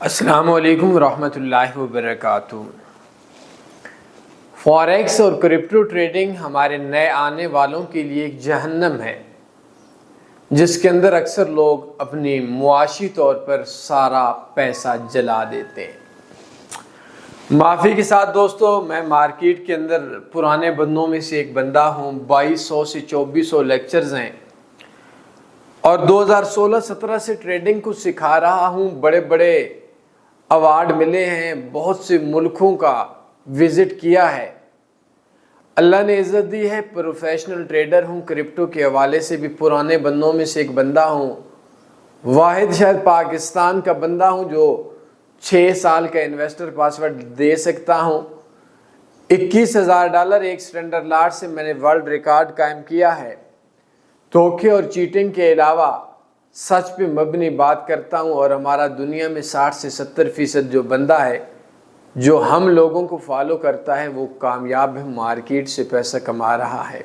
السلام علیکم ورحمۃ اللہ وبرکاتہ۔ فوریکس اور کرپٹو ٹریڈنگ ہمارے نئے آنے والوں کے لیے ایک جہنم ہے، جس کے اندر اکثر لوگ اپنی معاشی طور پر سارا پیسہ جلا دیتے ہیں۔ معافی کے ساتھ دوستو، میں مارکیٹ کے اندر پرانے بندوں میں سے ایک بندہ ہوں۔ 2200 سے 2400 لیکچرز ہیں اور 2016-17 سے ٹریڈنگ کو سکھا رہا ہوں۔ بڑے بڑے ایوارڈ ملے ہیں، بہت سے ملکوں کا وزٹ کیا ہے، اللہ نے عزت دی ہے۔ پروفیشنل ٹریڈر ہوں، کرپٹو کے حوالے سے بھی پرانے بندوں میں سے ایک بندہ ہوں۔ واحد شاید پاکستان کا بندہ ہوں جو 6 سال کا انویسٹر پاسورڈ دے سکتا ہوں۔ $21,000 ایک سٹینڈرڈ لاٹ سے میں نے ورلڈ ریکارڈ قائم کیا ہے۔ دھوکے اور چیٹنگ کے علاوہ سچ پہ مبنی بات کرتا ہوں، اور ہمارا دنیا میں 60 سے 70% جو بندہ ہے جو ہم لوگوں کو فالو کرتا ہے وہ کامیاب ہے، مارکیٹ سے پیسہ کما رہا ہے۔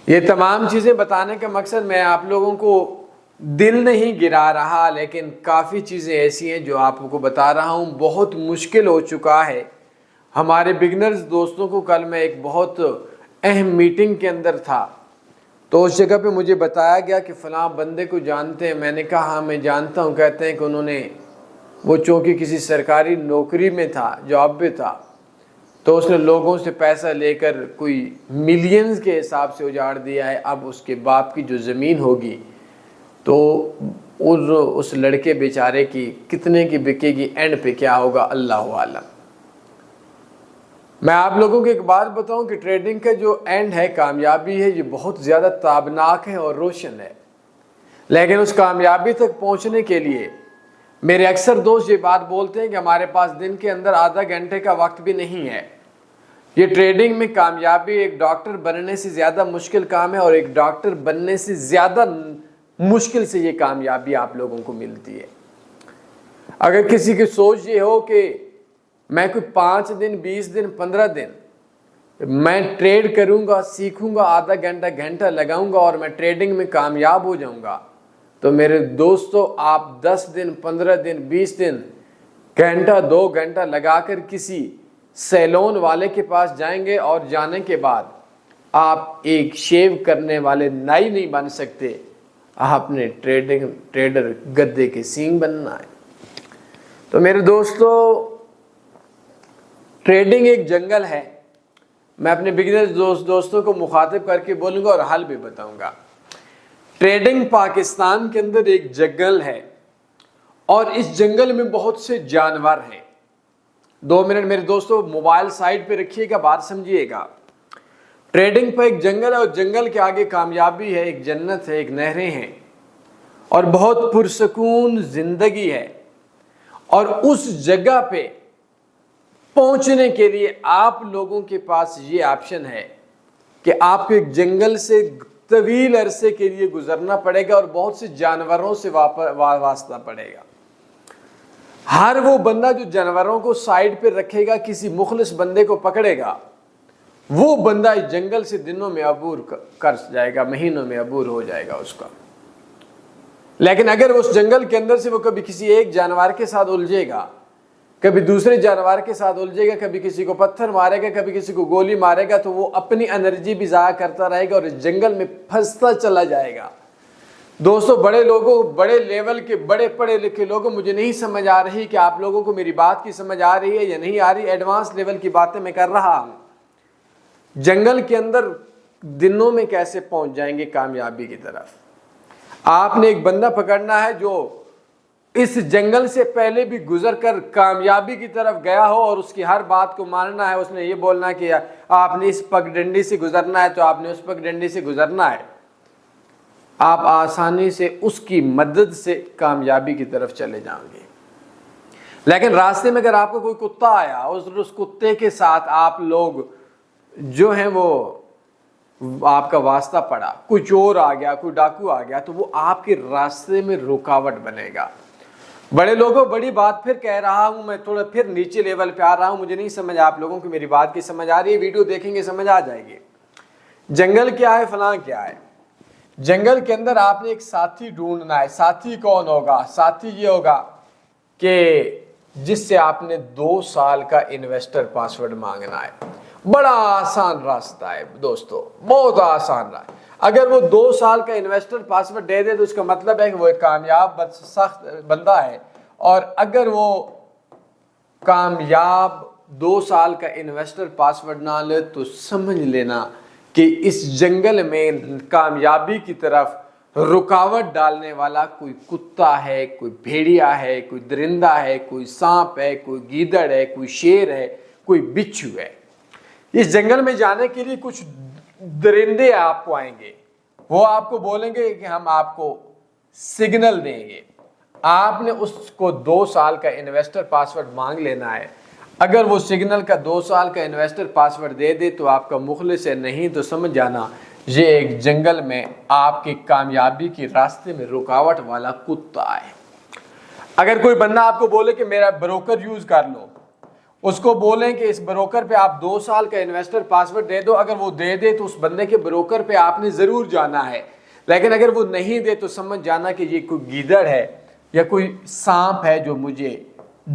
یہ تمام چیزیں بتانے کا مقصد میں آپ لوگوں کو دل نہیں گرا رہا، لیکن کافی چیزیں ایسی ہیں جو آپ کو بتا رہا ہوں۔ بہت مشکل ہو چکا ہے ہمارے بگنرز دوستوں کو۔ کل میں ایک بہت اہم میٹنگ کے اندر تھا تو اس جگہ پہ مجھے بتایا گیا کہ فلاں بندے کو جانتے ہیں۔ میں نے کہا ہاں میں جانتا ہوں۔ کہتے ہیں کہ انہوں نے وہ چونکہ کسی سرکاری نوکری میں تھا، جاب پہ تھا، تو اس نے لوگوں سے پیسہ لے کر کوئی ملینز کے حساب سے اجاڑ دیا ہے۔ اب اس کے باپ کی جو زمین ہوگی تو اس لڑکے بیچارے کی کتنے کی بکے گی، اینڈ پہ کیا ہوگا اللہ عالم۔ میں آپ لوگوں کو ایک بات بتاؤں کہ ٹریڈنگ کا جو اینڈ ہے، کامیابی ہے، یہ بہت زیادہ تابناک ہے اور روشن ہے، لیکن اس کامیابی تک پہنچنے کے لیے میرے اکثر دوست یہ بات بولتے ہیں کہ ہمارے پاس دن کے اندر آدھا گھنٹے کا وقت بھی نہیں ہے۔ یہ ٹریڈنگ میں کامیابی ایک ڈاکٹر بننے سے زیادہ مشکل کام ہے، اور ایک ڈاکٹر بننے سے زیادہ مشکل سے یہ کامیابی آپ لوگوں کو ملتی ہے۔ اگر کسی کی سوچ یہ ہو کہ میں کوئی 5 دن 20 دن 15 دن میں ٹریڈ کروں گا، سیکھوں گا، آدھا گھنٹہ لگاؤں گا اور میں ٹریڈنگ میں کامیاب ہو جاؤں گا، تو میرے دوستو آپ 10 دن 15 دن 20 دن گھنٹہ 2 گھنٹہ لگا کر کسی سیلون والے کے پاس جائیں گے، اور جانے کے بعد آپ ایک شیو کرنے والے نائی نہیں بن سکتے۔ آپ نے ٹریڈر گدے کے سینگ بننا ہے۔ تو میرے دوستو، ٹریڈنگ ایک جنگل ہے۔ میں اپنے بگنر دوستوں کو مخاطب کر کے بولوں گا اور حل بھی بتاؤں گا۔ ٹریڈنگ پاکستان کے اندر ایک جنگل ہے، اور اس جنگل میں بہت سے جانور ہیں۔ 2 منٹ میرے دوستوں موبائل سائٹ پہ رکھیے گا، بات سمجھیے گا۔ ٹریڈنگ پہ ایک جنگل ہے، اور جنگل کے آگے کامیابی ہے، ایک جنت ہے، ایک نہریں ہیں، اور بہت پرسکون زندگی ہے۔ اور اس جگہ پہ پہنچنے کے لیے آپ لوگوں کے پاس یہ آپشن ہے کہ آپ کو ایک جنگل سے طویل عرصے کے لیے گزرنا پڑے گا، اور بہت سے جانوروں سے واسطہ پڑے گا۔ ہر وہ بندہ جو جانوروں کو سائیڈ پہ رکھے گا، کسی مخلص بندے کو پکڑے گا، وہ بندہ اس جنگل سے دنوں میں عبور کر جائے گا، مہینوں میں عبور ہو جائے گا اس کا۔ لیکن اگر اس جنگل کے اندر سے وہ کبھی کسی ایک جانور کے ساتھ الجھے گا، کبھی دوسرے جانور کے ساتھ الجھے گا، کبھی کسی کو پتھر مارے گا، کبھی کسی کو گولی مارے گا، تو وہ اپنی انرجی بھی ضائع کرتا رہے گا اور اس جنگل میں پھنستا چلا جائے گا۔ دوستو، بڑے لوگوں، بڑے لیول کے بڑے پڑھے لکھے لوگوں، مجھے نہیں سمجھ آ رہی کہ آپ لوگوں کو میری بات کی سمجھ آ رہی ہے یا نہیں آ رہی۔ ایڈوانس لیول کی باتیں میں کر رہا ہوں۔ جنگل کے اندر دنوں میں کیسے پہنچ جائیں گے کامیابی کی طرف؟ آپ نے ایک بندہ پکڑنا ہے جو اس جنگل سے پہلے بھی گزر کر کامیابی کی طرف گیا ہو، اور اس کی ہر بات کو ماننا ہے۔ اس نے یہ بولنا کہ آپ نے اس پگڈنڈی سے گزرنا ہے تو آپ نے اس پگڈنڈی سے گزرنا ہے۔ آپ آسانی سے اس کی مدد سے کامیابی کی طرف چلے جائیں گے۔ لیکن راستے میں اگر آپ کو کوئی کتا آیا اور اس کتے کے ساتھ آپ لوگ جو ہیں وہ آپ کا واسطہ پڑا، کوئی چور آ گیا، کوئی ڈاکو آ گیا، تو وہ آپ کے راستے میں رکاوٹ بنے گا۔ بڑے لوگوں، بڑی بات پھر کہہ رہا ہوں، میں تھوڑا پھر نیچے لیول پہ آ رہا ہوں، مجھے نہیں سمجھ آپ لوگوں کو میری بات کی سمجھ آ رہی ہے۔ ویڈیو دیکھیں گے سمجھ آ جائے گی۔ جنگل کیا ہے، فلاں کیا ہے۔ جنگل کے اندر آپ نے ایک ساتھی ڈھونڈنا ہے۔ ساتھی کون ہوگا؟ ساتھی یہ ہوگا کہ جس سے آپ نے 2 سال کا انویسٹر پاسورڈ مانگنا ہے. بڑا آسان راستہ ہے دوستو، بہت آسان راستہ. اگر وہ 2 سال کا انویسٹر پاسورڈ دے دے تو اس کا مطلب ہے کہ وہ ایک کامیاب سخت بندہ ہے. اور اگر وہ کامیاب 2 سال کا انویسٹر پاسورڈ نہ لے تو سمجھ لینا کہ اس جنگل میں کامیابی کی طرف رکاوٹ ڈالنے والا کوئی کتا ہے، کوئی بھیڑیا ہے، کوئی درندہ ہے، کوئی سانپ ہے، کوئی گیدڑ ہے، کوئی شیر ہے، کوئی بچھو ہے. اس جنگل میں جانے کے لیے کچھ درندے آپ کو آئیں گے، وہ آپ کو بولیں گے کہ ہم آپ کو سگنل دیں گے. آپ نے اس کو 2 سال کا انویسٹر پاسورڈ مانگ لینا ہے. اگر وہ سگنل کا 2 سال کا انویسٹر پاسورڈ دے دے تو آپ کا مخلص ہے، نہیں تو سمجھ جانا یہ ایک جنگل میں آپ کی کامیابی کے راستے میں رکاوٹ والا کتا ہے. اگر کوئی بندہ آپ کو بولے کہ میرا بروکر یوز کر لو، اس کو بولیں کہ اس بروکر پہ آپ 2 سال کا انویسٹر پاسورڈ دے دو. اگر وہ دے دے تو اس بندے کے بروکر پہ آپ نے ضرور جانا ہے. لیکن اگر وہ نہیں دے تو سمجھ جانا کہ یہ کوئی گیدڑ ہے یا کوئی سانپ ہے جو مجھے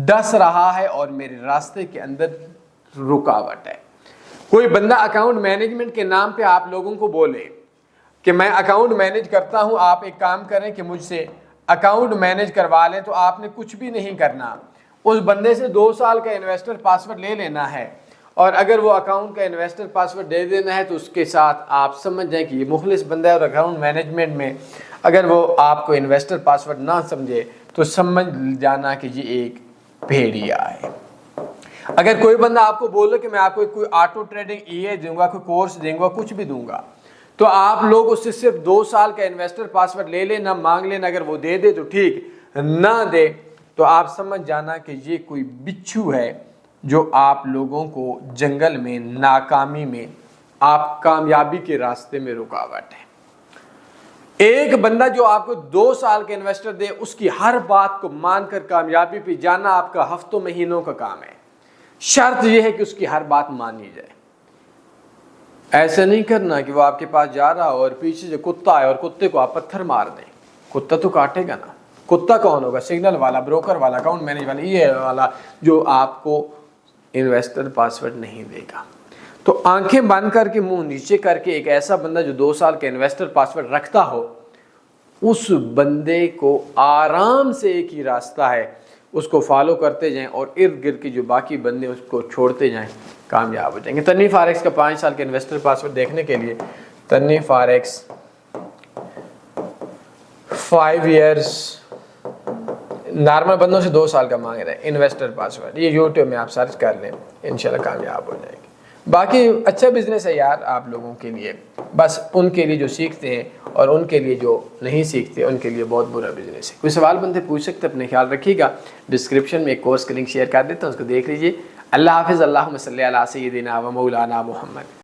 ڈس رہا ہے اور میرے راستے کے اندر رکاوٹ ہے. کوئی بندہ اکاؤنٹ مینجمنٹ کے نام پہ آپ لوگوں کو بولے کہ میں اکاؤنٹ مینیج کرتا ہوں، آپ ایک کام کریں کہ مجھ سے اکاؤنٹ مینیج کروا لیں، تو آپ نے کچھ بھی نہیں کرنا. اس بندے سے 2 سال کا انویسٹر پاسورڈ لے لینا ہے اور اگر وہ اکاؤنٹ کا انویسٹر پاسورڈ دے دینا ہے تو اس کے ساتھ آپ سمجھ جائیں کہ یہ مخلص بندہ ہے. اور اکاؤنٹ مینجمنٹ میں اگر وہ آپ کو انویسٹر پاسورڈ نہ سمجھے تو سمجھ جانا کہ یہ ایک بھیڑیا ہے. اگر کوئی بندہ آپ کو بولے کہ میں آپ کو کوئی آٹو ٹریڈنگ ای دوں گا، کوئی کورس دوں گا، کچھ بھی دوں گا، تو آپ لوگ اس سے صرف 2 سال کا انویسٹر پاسورڈ لے لیں، نہ مانگ لیں. اگر وہ دے دے تو ٹھیک، نہ دے تو آپ سمجھ جانا کہ یہ کوئی بچھو ہے جو آپ لوگوں کو جنگل میں ناکامی میں آپ کامیابی کے راستے میں رکاوٹ ہے. ایک بندہ جو آپ کو 2 سال کا انویسٹر دے، اس کی ہر بات کو مان کر کامیابی پہ جانا آپ کا ہفتوں مہینوں کا کام ہے. شرط یہ ہے کہ اس کی ہر بات مانی جائے. ایسا نہیں کرنا کہ وہ آپ کے پاس جا رہا ہو اور پیچھے سے کتا ہے اور کتے کو آپ پتھر مار دیں. کتا تو کاٹے گا نا. کتا کون ہوگا؟ سگنل والا، بروکر والا، اکاؤنٹ مینیج والا، یہ والا جو آپ کو انویسٹر پاسورڈ نہیں دے گا. تو آنکھیں بند کر کے منہ نیچے کر کے ایک ایسا بندہ جو 2 سال کا انویسٹر پاسورڈ رکھتا ہو، اس بندے کو آرام سے ایک ہی راستہ ہے، اس کو فالو کرتے جائیں اور ارد گرد کے جو باقی بندے اس کو چھوڑتے جائیں، کامیاب ہو جائیں گے. تنویر فاریکس کا 5 سال کا انویسٹر پاسورڈ دیکھنے کے لیے تنویر فاریکس 5 ایئرس نارمل بندوں سے 2 سال کا مانگ رہے ہیں انویسٹر پاسورڈ. یہ یوٹیوب میں آپ سرچ کر لیں، انشاءاللہ کامیاب ہو جائیں گے. باقی اچھا بزنس ہے یار آپ لوگوں کے لیے، بس ان کے لیے جو سیکھتے ہیں اور ان کے لیے جو نہیں سیکھتے ان کے لیے بہت برا بزنس ہے. کوئی سوال بندے پوچھ سکتے، اپنے خیال رکھیے گا. ڈسکرپشن میں ایک کورس کا لنک شیئر کر دیتا ہوں، اس کو دیکھ لیجیے. اللہ حافظ. اللہم صلی علی سیدنا و مولانا محمد.